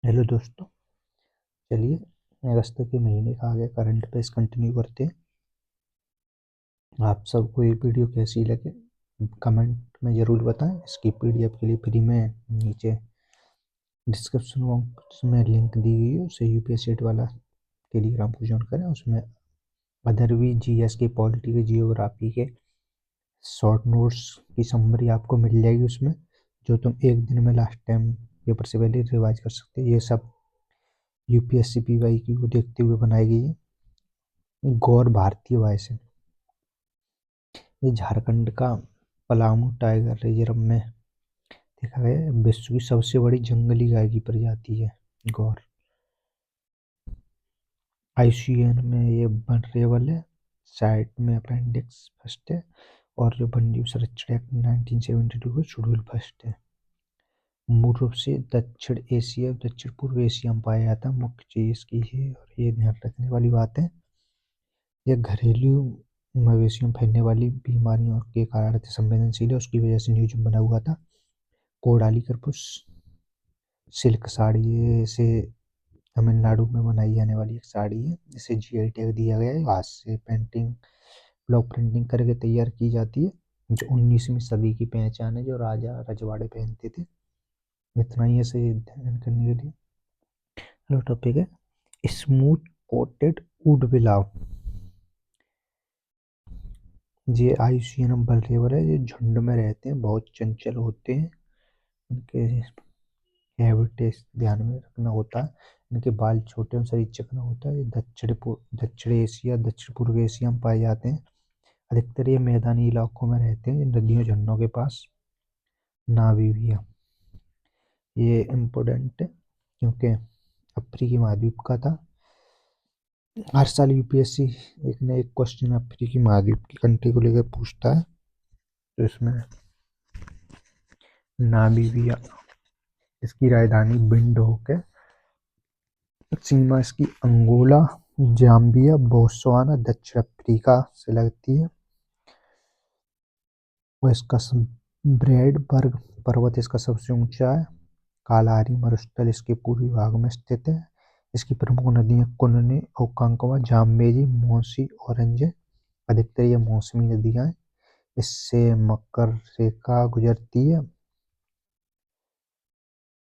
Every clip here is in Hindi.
हेलो दोस्तों। चलिए अगस्त के महीने का आगे करंट अफेयर्स कंटिन्यू करते हैं। आप सबको ये वीडियो कैसी लगे कमेंट में ज़रूर बताएं। इसकी पीडीएफ के लिए फ्री में नीचे डिस्क्रिप्शन बॉक्स में लिंक दी गई है, उससे यूपीएससी वाला टेलीग्राम को ज्वाइन करें। उसमें अदर भी जीएस के, पॉलिटी के, जियोग्राफी के शॉर्ट नोट्स की समरी आपको मिल जाएगी उसमें, जो तुम एक दिन में लास्ट टाइम पेपर से पहले रिवाइज कर सकते हैं। ये सब यूपीएससी पीवाईक्यू को देखते हुए बनाई गई है। गौर भारतीय वायुसेना, ये झारखंड का पलामू टाइगर रिजर्व में देखा गया है। विश्व की सबसे बड़ी जंगली गाय की प्रजाति है गौर। आईयूसीएन में ये वनरेबल है। साइट में अपेंडिक्स फर्स्ट है, और जो वन्यजीव संरक्षण एक्ट 1972 का शेड्यूल फर्स्ट है। मूल रूप से दक्षिण एशिया, दक्षिण पूर्व एशिया में पाया जाता है। मुख्य चीज इसकी है, और ये ध्यान रखने वाली बात है, यह घरेलू मवेशियों में फैलने वाली बीमारियों के कारण अति संवेदनशील है। उसकी वजह से न्यूज बना हुआ था। कोडाली करपुस सिल्क साड़ी, ये इसे तमिलनाडु में बनाई जाने वाली एक साड़ी है। इसे जीआई टैग दिया गया है। हाथ से पेंटिंग, ब्लॉक प्रिंटिंग करके तैयार की जाती है, जो 19वीं सदी की पहचान है, जो राजा रजवाड़े पहनते थे। इतना ही ऐसे ध्यान करने के लिए। अगला टॉपिक है स्मूथ कोटेड वुड बिलाव। ये आईयूसीएन वनरेबल है। ये झुंड में रहते हैं, बहुत चंचल होते हैं। इनके हैबिटेट ध्यान में रखना होता है। इनके बाल छोटे और शरीर चिकना होता है। ये दक्षिण एशिया, दक्षिण पूर्व एशिया में पाए जाते हैं। अधिकतर ये मैदानी इलाकों में रहते हैं, नदियों झरनों के पास। नामीबिया, ये इम्पोर्टेंट है क्योंकि अफ्रीकी महाद्वीप का था। हर साल यूपीएससी एक न एक क्वेश्चन अफ्रीकी महाद्वीप की कंट्री को लेकर पूछता है। तो इसमें नामीबिया, इसकी राजधानी विंडहोक है। सीमा इसकी अंगोला, जाम्बिया, बोत्सवाना, दक्षिण अफ्रीका से लगती है। और इसका ब्रैडबर्ग पर्वत इसका सबसे ऊंचा है। कालाहारी मरुस्थल इसके पूर्वी भाग में स्थित है। इसकी प्रमुख नदियां कुनने, ओकांकवा, जाम्बेजी, मोसी, ऑरेंज है। अधिकतर ये मौसमी नदियां हैं। इससे मकर रेखा गुजरती है।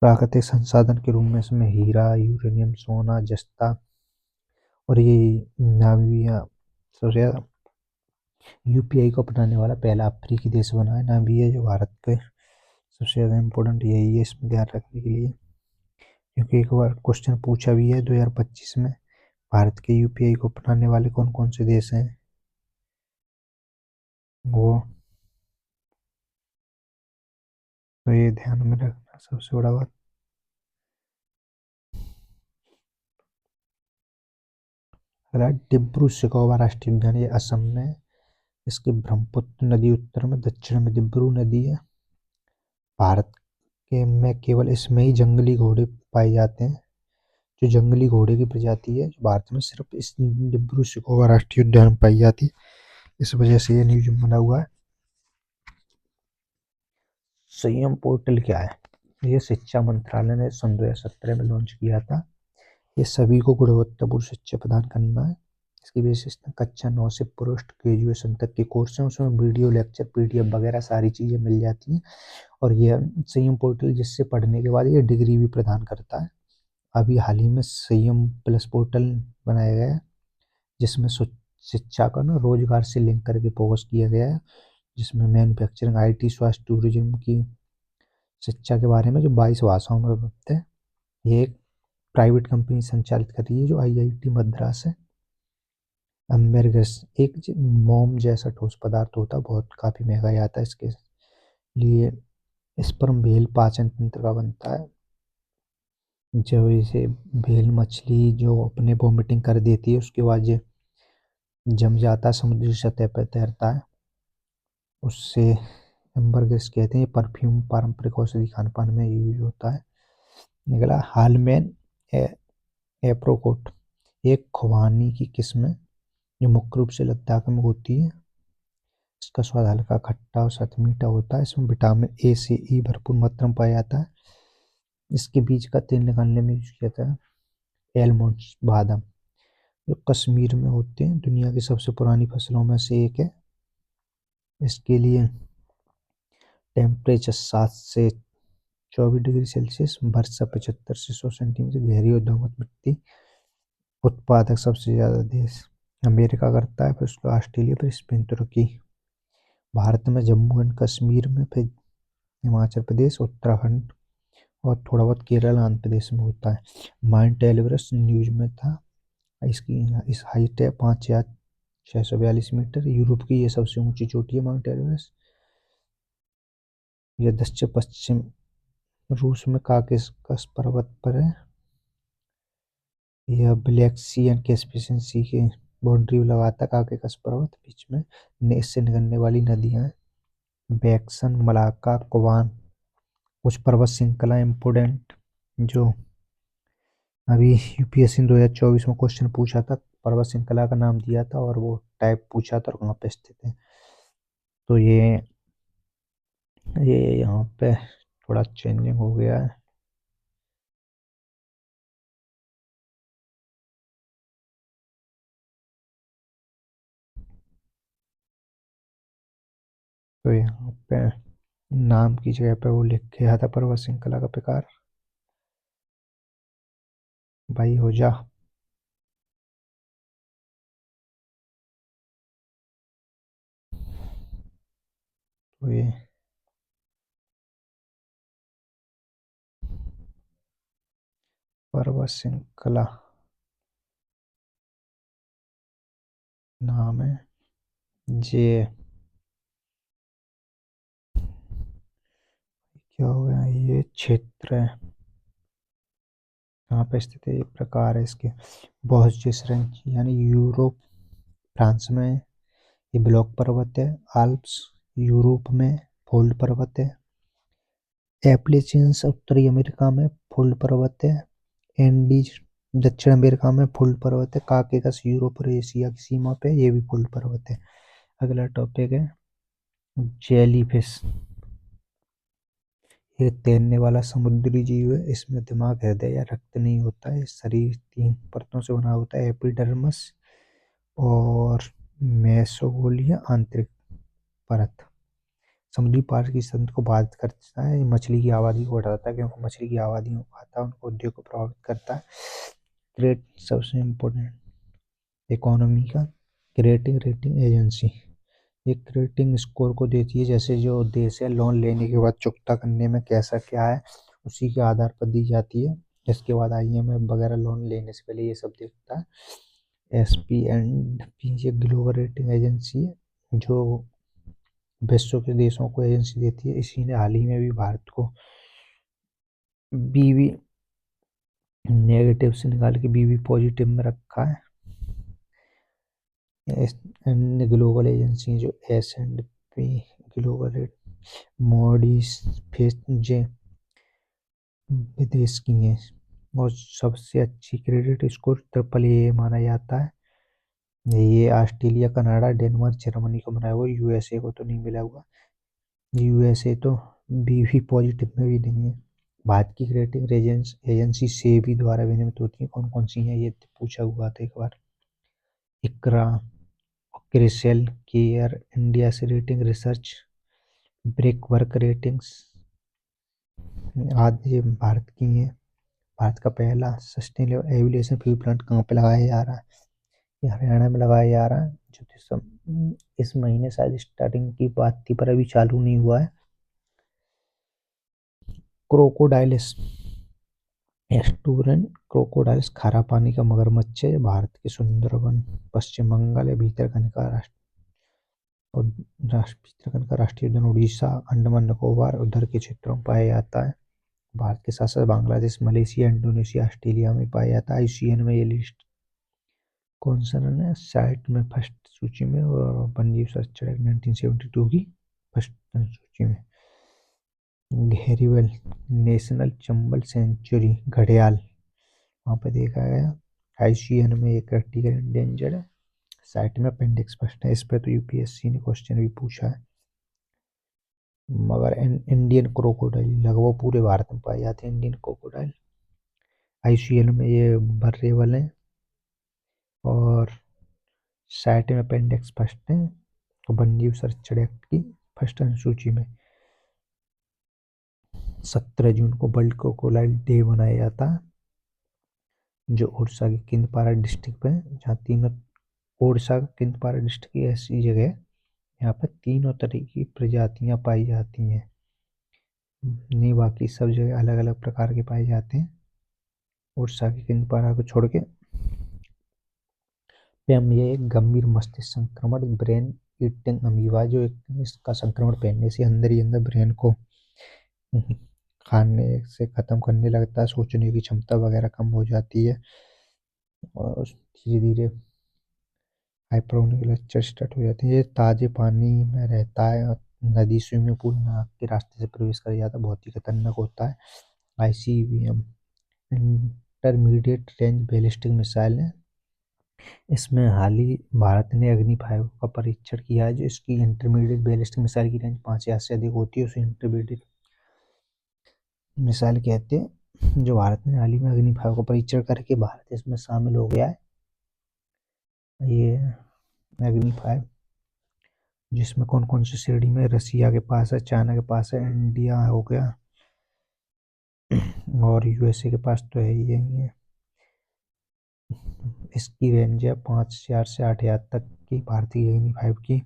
प्राकृतिक संसाधन के रूप में इसमें हीरा, यूरेनियम, सोना, जस्ता, और ये नामीबिया सबसे ज्यादा यूपीआई को अपनाने वाला पहला अफ्रीकी देश बना है। नामीबिया जो भारत के सबसे ज़्यादा इम्पोर्टेंट यही है इसमें ध्यान रखने के लिए, क्योंकि एक बार क्वेश्चन पूछा भी है 2025 में, भारत के यूपीआई को अपनाने वाले कौन कौन से देश हैं। वो तो ये ध्यान में रखना सबसे बड़ा बात। अगला डिब्रू सैखोवा राष्ट्रीय उद्यान, ये असम में है। इसकी ब्रह्मपुत्र नदी उत्तर में, दक्षिण में डिब्रू नदी है। भारत के में केवल इसमें ही जंगली घोड़े पाए जाते हैं। जो जंगली घोड़े की प्रजाति है, जो भारत में सिर्फ इस डिब्रू सैखोवा राष्ट्रीय उद्यान में पाई जाती है। इस वजह से ये न्यूज बना हुआ है। संयम पोर्टल क्या है? ये शिक्षा मंत्रालय ने सन 2017 में लॉन्च किया था। ये सभी को गुणवत्तापूर्ण शिक्षा प्रदान करना है। इसकी विशेषता कक्षा 9 से पोस्ट ग्रेजुएशन तक के कोर्स हैं। उसमें वीडियो लेक्चर, पीडीएफ वगैरह सारी चीज़ें मिल जाती हैं। और ये संयम पोर्टल जिससे पढ़ने के बाद ये डिग्री भी प्रदान करता है। अभी हाल ही में संयम प्लस पोर्टल बनाया गया है, जिसमें शिक्षा का ना रोजगार से लिंक करके फोकस किया गया है। जिसमें मैन्युफैक्चरिंग, आईटी, स्वास्थ्य, टूरिज्म की शिक्षा के बारे में जो 22 भाषाओं में उपलब्ध है। ये एक प्राइवेट कंपनी संचालित कर रही है, जो आईआईटी मद्रास है। अम्बेरगस एक मोम जैसा ठोस पदार्थ होता है, बहुत काफ़ी महंगा आता है। इसके लिए इस पर भेल पाचन तंत्र का बनता है। जब इसे भेल मछली जो अपने वोमिटिंग कर देती है, उसके बाद ये जम जाता है, समुद्री सतह पर तैरता है, उससे एम्बरगस कहते हैं। ये परफ्यूम, पारंपरिक औषधि, खान पान में यूज होता है। अगला हालमेन एप्रोकोट, एक खुबानी की किस्म है, जो मुख्य रूप से लद्दाख में होती है। इसका स्वाद हल्का खट्टा और सख्त मीठा होता है। इसमें विटामिन ए से ई भरपूर मात्रा में पाया जाता है। इसके बीज का तेल निकालने में यूज किया था। एलमंड्स, बादाम, जो कश्मीर में होते हैं, दुनिया की सबसे पुरानी फसलों में से एक है। इसके लिए टेम्परेचर 7 से 24 डिग्री सेल्सियस, वर्षा 75 से 100 सेंटीमीटर, गहरी और दोमट मिट्टी। उत्पादक सबसे ज्यादा देश अमेरिका करता है, फिर उसके बाद ऑस्ट्रेलिया, फिर स्पेन, तुर्की। भारत में जम्मू एंड कश्मीर में, फिर हिमाचल प्रदेश, उत्तराखंड और थोड़ा बहुत केरल, आंध्र प्रदेश में होता है। माउंट एवरेस्ट न्यूज में था। इसकी इस हाइट है 5,642 मीटर। यूरोप की ये सबसे ऊंची चोटी है माउंट एवरेस्ट। यह दक्षिण पश्चिम रूस में काकेशस पर्वत पर है। यह ब्लैक सी एंड कैस्पियन सी की बाउंड्री लगाता है काकेशस पर्वत। बीच में इससे निकलने वाली नदियां हैं बैक्सन, मलाका, कुवान। कुछ पर्वत श्रृंखला इम्पोर्टेंट जो अभी यूपीएससी 2024 में क्वेश्चन पूछा था, पर्वत श्रृंखला का नाम दिया था और वो टाइप पूछा था और कहाँ पे स्थित है। तो ये यहाँ पे थोड़ा चेंजिंग हो गया है। तो यहाँ पे नाम की जगह पे वो लिख के आया था पर्वत श्रृंखला का प्रकार। भाई हो जा। तो ये पर्वत श्रृंखला नाम है जे। क्या हो गया, ये क्षेत्र है कहाँ पे स्थित है, ये प्रकार है इसके। बहुत रेंज यानी यूरोप, फ्रांस में ये ब्लॉक पर्वत है। आल्प्स यूरोप में फोल्ड पर्वत है। एप्लेचियंस उत्तरी अमेरिका में फोल्ड पर्वत है। एंडीज दक्षिण अमेरिका में फोल्ड पर्वत है। काकेकस यूरोप और एशिया की सीमा पे ये भी फोल्ड पर्वत है। अगला टॉपिक है जेलीफिश। ये तैरने वाला समुद्री जीव है। इसमें दिमाग, हृदय या रक्त नहीं होता है। शरीर 3 परतों से बना होता है, एपिडर्मिस और मेसोगोलिया आंतरिक परत। समुद्री पार की तंत्र को बाधित करता है। ये मछली की आबादी को बढ़ाता है क्योंकि मछली की आबादी को खाता है, उनको उद्योग को प्रभावित करता है। ग्रेट सबसे इम्पोर्टेंट इकोनॉमी का क्रेडिट रेटिंग एजेंसी, ये क्रेडिटिंग स्कोर को देती है, जैसे जो देश है लोन लेने के बाद चुकता करने में कैसा क्या है उसी के आधार पर दी जाती है। इसके बाद आईएमएफ वगैरह लोन लेने से पहले ये सब देखता है। एसपी&पी ये ग्लोबल रेटिंग एजेंसी है जो विश्व के देशों को एजेंसी देती है। इसी ने हाल ही में भी भारत को बीवी नेगेटिव से निकाल के बीवी पॉजिटिव में रखा है। अन्य ग्लोबल एजेंसी जो S&P ग्लोबल रेट, मॉडीज, फिच जे विदेश की हैं और सबसे अच्छी क्रेडिट स्कोर AAA माना जाता है। ये ऑस्ट्रेलिया, कनाडा, डेनमार्क, जर्मनी को बनाया हुआ, यूएसए को तो नहीं मिला हुआ। यूएसए तो बीवी पॉजिटिव में भी नहीं है। भारत की रेटिंग एजेंसी सेबी द्वारा विनियमित होती है। कौन कौन सी हैं ये पूछा हुआ था एक बार। इकरा, क्रिसेल, केयर, इंडिया से rating research, Brickwork ratings आदि ये भारत की हैं। भारत का पहला सस्टेनेबल एविएशन फ्यूल प्लांट कहाँ पे लगाया जा रहा है, ये हरियाणा में लगाया जा रहा है। जो इस महीने शायद स्टार्टिंग की बात थी पर अभी चालू नहीं हुआ है। क्रोकोडाइलिस एस्टूरन क्रोकोडाइल्स खारा पानी का मगरमच्छ है। भारत के सुंदरबन, पश्चिम बंगाल या भीतरकनिका और भीतरकनिका राष्ट्रीय उद्यान, उड़ीसा, अंडमान निकोबार उधर के क्षेत्रों में पाया जाता है। भारत के साथ साथ बांग्लादेश, मलेशिया, इंडोनेशिया, ऑस्ट्रेलिया में पाया जाता है। आईयूसीएन में ये लिस्ट कौन सा रन है, साइट में फर्स्ट सूची में और वन्यजीव संरक्षण एक्ट 1972 की फर्स्ट सूची में। घेरीवेल नेशनल चंबल सेंचुरी घड़ियाल वहाँ पे देखा गया। आईयूसीएन में एक क्रिटिकल इंडेंजर्ड है। साइट में अपेंडिक्स फर्स्ट है। इस पे तो यूपीएससी ने क्वेश्चन भी पूछा है। मगर इंडियन क्रोकोडाइल लगभग पूरे भारत में पाए जाते हैं। इंडियन क्रोकोडाइल आईसीएल में ये बर्रेवल हैं और साइट में अपेंडिक्स फर्स्ट है तो वन्यजीव संरक्षण एक्ट की फर्स्ट अनुसूची में 17 जून को वर्ल्ड क्रोकोडाइल डे मनाया जाता है, जो उड़ीसा के किंदपारा डिस्ट्रिक्ट में, जहाँ तीनों, उड़ीसा का किंदपारा डिस्ट्रिक्ट ऐसी जगह है यहाँ पर तीनों तरह की प्रजातियां पाई जाती हैं। नहीं, बाकी सब जगह अलग अलग प्रकार के पाए जाते हैं, उड़ीसा के किंदपारा को छोड़ के। पैम ये एक गंभीर मस्तिष्क संक्रमण ब्रेन ईटिंग अमीबा, जो एक इसका संक्रमण फैलने से अंदर ही अंदर ब्रेन को खाने से खत्म करने लगता है, सोचने की क्षमता वगैरह कम हो जाती है और धीरे धीरे हाइपर होने के लक्षण स्टार्ट हो जाते हैं। ये ताजे पानी में रहता है और नदी, स्विमिंग पूल, नाक के रास्ते से प्रवेश कर जाता है, बहुत ही खतरनाक होता है। ICBM intermediate range ballistic missile है। इसमें हाल ही भारत ने अग्नि 5 का परीक्षण किया है, जो इसकी इंटरमीडिएट बैलिस्टिक मिसाइल की रेंज 5000 से अधिक होती है, उसे इंटरमीडिएट मिसाइल कहते हैं। जो भारत ने हाल ही में अग्नि 5 का परीक्षण करके भारत इसमें शामिल हो गया है। ये अग्नि 5 जिसमें कौन कौन सी श्रेणी में, रसिया के पास है, चाइना के पास है, इंडिया हो गया और यूएसए के पास तो है ही है। इसकी रेंज है 5000 से 8000 तक की भारतीय अग्नि 5 की।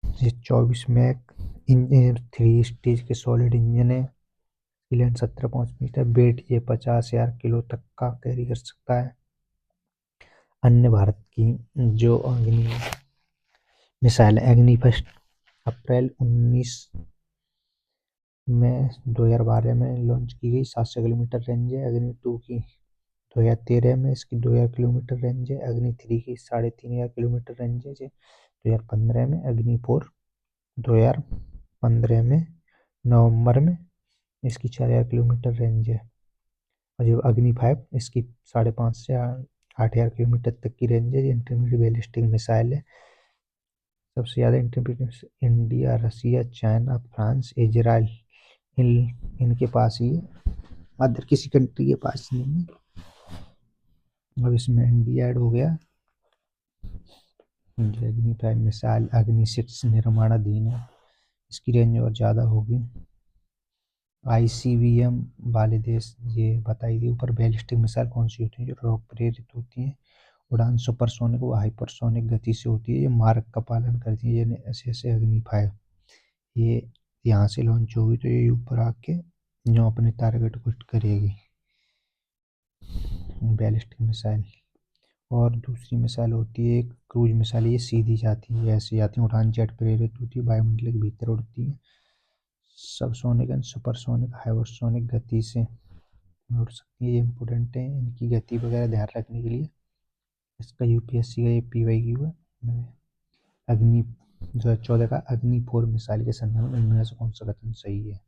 ये 24 मैक इंजन 3 स्टेज के सॉलिड इंजन है। लेंथ 17.5 मीटर, वेट ये 50,000 किलो तक का कैरी कर सकता है। अन्य भारत की जो अग्नि मिसाइल अग्नि फर्स्ट अप्रैल 19 में 2012 में लॉन्च की गई, 700 किलोमीटर रेंज है। अग्नि 2 की 2013 में, इसकी 2000 किलोमीटर रेंज है। अग्नि 3 की 3500 किलोमीटर रेंज है। 2015 में अग्नि 4 2015 में नवंबर में इसकी 4000 किलोमीटर रेंज है। और जो अग्नि 5 इसकी 5.5 से 8000 किलोमीटर तक की रेंज है। इंटरमीडिएट बैलिस्टिक मिसाइल है। सबसे ज़्यादा इंटरमीडिएट इंडिया, रसिया, चाइना, फ्रांस, इजराइल, इनके पास ही है, अदर किसी कंट्री के पास नहीं है। अब इसमें इंडिया ऐड हो गया। अग्नि 5 मिसाइल अग्नि 6 निर्माणाधीन है, इसकी रेंज और ज़्यादा होगी। आईसीबीएम वाले देश ये बताई गई ऊपर बैलिस्टिक मिसाइल कौन सी होती है, जो रॉक प्रेरित होती हैं, उड़ान सुपरसोनिक व हाइपरसोनिक गति से होती है, ये मार्ग का पालन करती है। ये ऐसे ऐसे अग्नि 5 ये यहाँ से लॉन्च होगी तो ये ऊपर आके जो अपने टारगेट को हिट करेगी, बैलिस्टिक मिसाइल। और दूसरी मिसाइल होती है एक क्रूज मिसाइल, ये सीधी जाती है, ऐसे जाती है, उड़ान जेट प्रेरित होती है, वायुमंडल के भीतर उड़ती है, सबसोनिक एंड सुपरसोनिक हाइपरसोनिक गति से उड़ सकती है। ये इंपॉर्टेंट है इनकी गति वगैरह ध्यान रखने के लिए। इसका यूपीएससी का ये PYQ है। अग्नि 2014 का अग्नि 4 मिसाइल के संदर्भ में इनमें से कौन सा कथन सही है?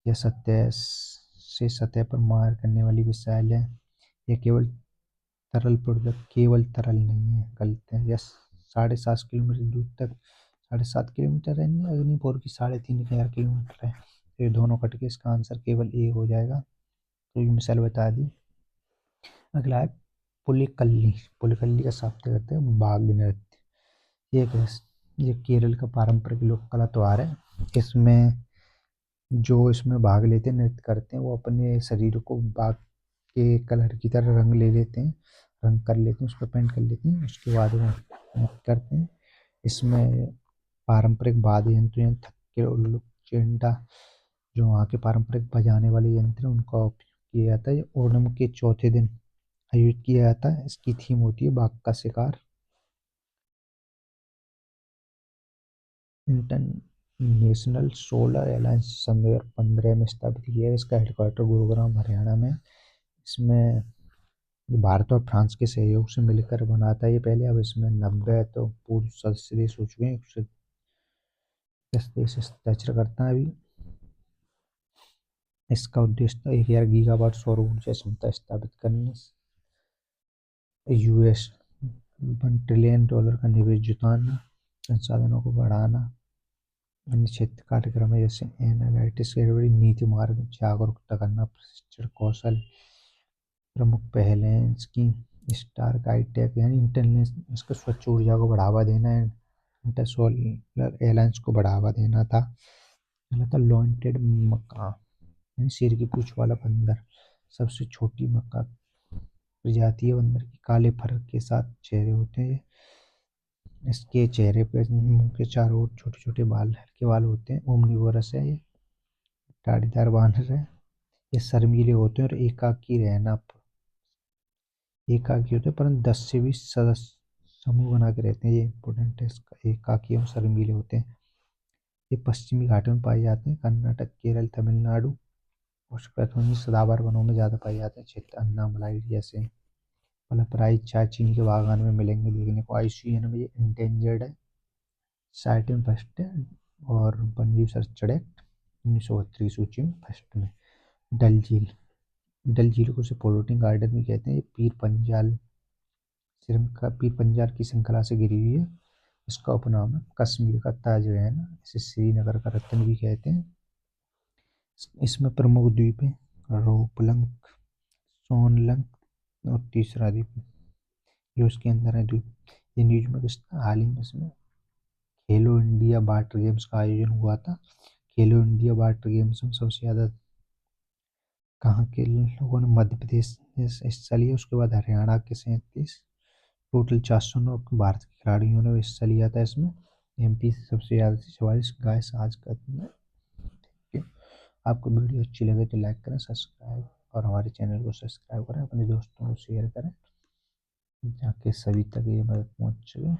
यह सतह से सतह पर मार करने वाली मिसाइल है। यह केवल तरल प्रोडक्ट, केवल तरल नहीं है, गलत है। यह 7.5 किलोमीटर दूर तक 7.5 किलोमीटर रेंज है। अग्नि 4 की 3500 किलोमीटर है। तो ये दोनों कट के इसका आंसर केवल ए हो जाएगा। तो ये मिसाइल बता दी। अगला है पुलिकल्ली। पुलिकल्ली का शब्द करते हैं बाघ नृत्य। ये केरल का पारंपरिक लोक कला त्योहार है। इसमें जो इसमें भाग लेते हैं, नृत्य करते हैं, वो अपने शरीर को बाघ के कलर की तरह रंग ले लेते हैं, रंग कर लेते हैं, उस पर पेंट कर लेते हैं, उसके बाद वो नृत्य करते हैं। इसमें पारंपरिक वाद्य यंत्र हैं, थक्के, उल्लू, चिंटा, जो वहाँ के पारंपरिक बजाने वाले यंत्र हैं, उनका उपयोग किया जाता है। ये ओणम के चौथे दिन आयोजित किया जाता है। इसकी थीम होती है बाघ का शिकार। इंटरनेशनल सोलर अलायंस सन 2015 में स्थापित किया है। इसका हेडक्वार्टर गुरुग्राम हरियाणा में। इसमें भारत और फ्रांस के सहयोग से मिलकर बनाता है ये पहले। अब इसमें 90 तो पूर्व सदस्य देश हो चुके हैं, 110 देश हस्ताक्षर करता है अभी। इसका उद्देश्य था 1000 गीगावाट सौर ऊर्जा क्षमता स्थापित करने, US $1 ट्रिलियन का निवेश जुटाना, संसाधनों को बढ़ाना। अन्य क्षेत्र कार्यक्रम है जैसे एनालिटिक्स, नीति मार्ग जागरूकता करना, प्रशिक्षण कौशल। प्रमुख पहलें इसकी स्टार गाइड यानी इंटरनेशनल इसको स्वच्छ ऊर्जा को बढ़ावा देना है, इंटर सोलर एलायंस को बढ़ावा देना था। पहला था लॉन्टेड मक्का यानी शेर की पूंछ वाला बंदर, सबसे छोटी मक्का प्रजाति है बंदर की, काले फर के साथ चेहरे होते हैं। इसके चेहरे पे मुंह के चारों ओर छोटे छोटे बाल, हल्के बाल होते हैं। ओमनिवोरस है ये, दाढ़ीदार बानर है। ये शर्मीले होते हैं और एकाकी होते हैं, परंतु 10 से 20 सदस्य समूह बना के रहते हैं। ये इंपॉर्टेंट है इसका, एकाकी और शर्मीले होते हैं। ये पश्चिमी घाटों में पाए जाते हैं, कर्नाटक, केरल, तमिलनाडु। और सदाबहार वनों में ज़्यादा पाए जाते हैं क्षेत्र, अन्नामलाई जैसे। फलपराई चाय चीनी के बागान में मिलेंगे देखने को। IUCN में ये इंडेंजर्ड है, साइट में फर्स्ट है, और वन्यजीव संरक्षण एक्ट 1932 सूची में फर्स्ट में। डल झील, डल झील को से फ्लोटिंग गार्डन भी कहते हैं। ये पीर पंजाल की श्रृंखला से घिरी हुई है। इसका उपनाम है कश्मीर का ताजमहल, इसे श्रीनगर का रत्न भी कहते हैं। इसमें प्रमुख द्वीप है रोपलंग, सोनलंग और तीसरा द्वीप जो इसके अंदर है द्वीप। ये न्यूज में हाल ही में इसमें खेलो इंडिया वाटर गेम्स का आयोजन हुआ था। खेलो इंडिया वाटर गेम्स में सबसे ज़्यादा कहाँ के लोगों ने, मध्य प्रदेश ने हिस्सा लिया, उसके बाद हरियाणा के 37, टोटल 409 भारत के खिलाड़ियों ने हिस्सा लिया था इसमें। MP से सबसे ज़्यादा 44 गाय साझ करते हैं। ठीक है, आपको वीडियो अच्छी लगे तो लाइक करें, सब्सक्राइब, और हमारे चैनल को सब्सक्राइब करें, अपने दोस्तों को शेयर करें, ताकि सभी तक ये मदद पहुँच सके।